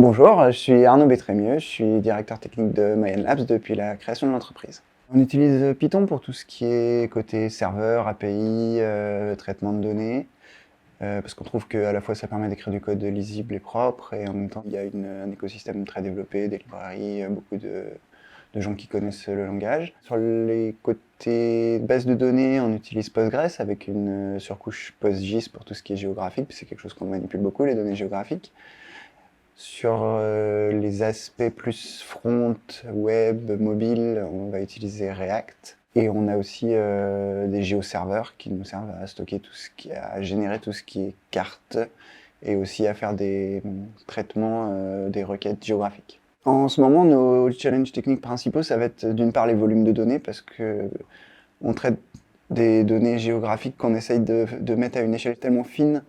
Bonjour, je suis Arnaud Bétrémieux, je suis directeur technique de Mayan Labs depuis la création de l'entreprise. On utilise Python pour tout ce qui est côté serveur, API, traitement de données, parce qu'on trouve qu'à la fois ça permet d'écrire du code lisible et propre, et en même temps il y a un écosystème très développé, des librairies, beaucoup de gens qui connaissent le langage. Sur les côtés base de données, on utilise Postgres avec une surcouche PostGIS pour tout ce qui est géographique, puis c'est quelque chose qu'on manipule beaucoup, les données géographiques. Sur les aspects plus front, web, mobile, on va utiliser React. Et on a aussi des géoserveurs qui nous servent à stocker à générer tout ce qui est carte et aussi à faire des traitements des requêtes géographiques. En ce moment, nos challenges techniques principaux, ça va être d'une part les volumes de données parce que on traite des données géographiques qu'on essaye de mettre à une échelle tellement fine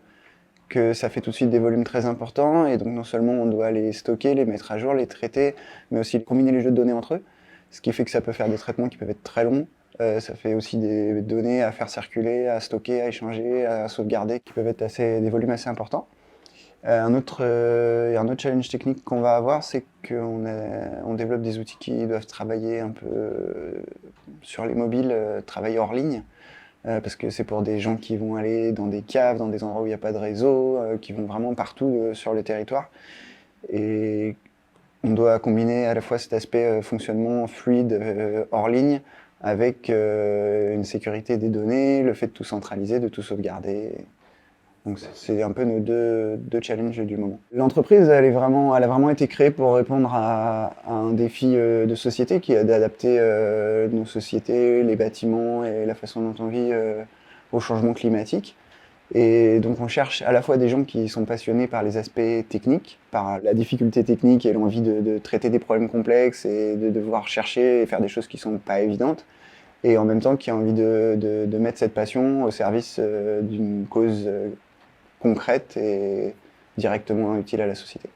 que ça fait tout de suite des volumes très importants, et donc non seulement on doit les stocker, les mettre à jour, les traiter, mais aussi combiner les jeux de données entre eux, ce qui fait que ça peut faire des traitements qui peuvent être très longs. Ça fait aussi des données à faire circuler, à stocker, à échanger, à sauvegarder, qui peuvent être des volumes assez importants. Un autre challenge technique qu'on va avoir, c'est qu'on développe des outils qui doivent travailler un peu sur les mobiles, travailler hors ligne. Parce que c'est pour des gens qui vont aller dans des caves, dans des endroits où il n'y a pas de réseau, qui vont vraiment partout sur le territoire. Et on doit combiner à la fois cet aspect fonctionnement fluide hors ligne avec une sécurité des données, le fait de tout centraliser, de tout sauvegarder. Donc c'est un peu nos deux challenges du moment. L'entreprise, elle a vraiment été créée pour répondre à un défi de société qui est d'adapter nos sociétés, les bâtiments et la façon dont on vit au changement climatique. Et donc on cherche à la fois des gens qui sont passionnés par les aspects techniques, par la difficulté technique et l'envie de traiter des problèmes complexes et de devoir chercher et faire des choses qui sont pas évidentes, et en même temps qui ont envie de mettre cette passion au service d'une cause concrète et directement utile à la société.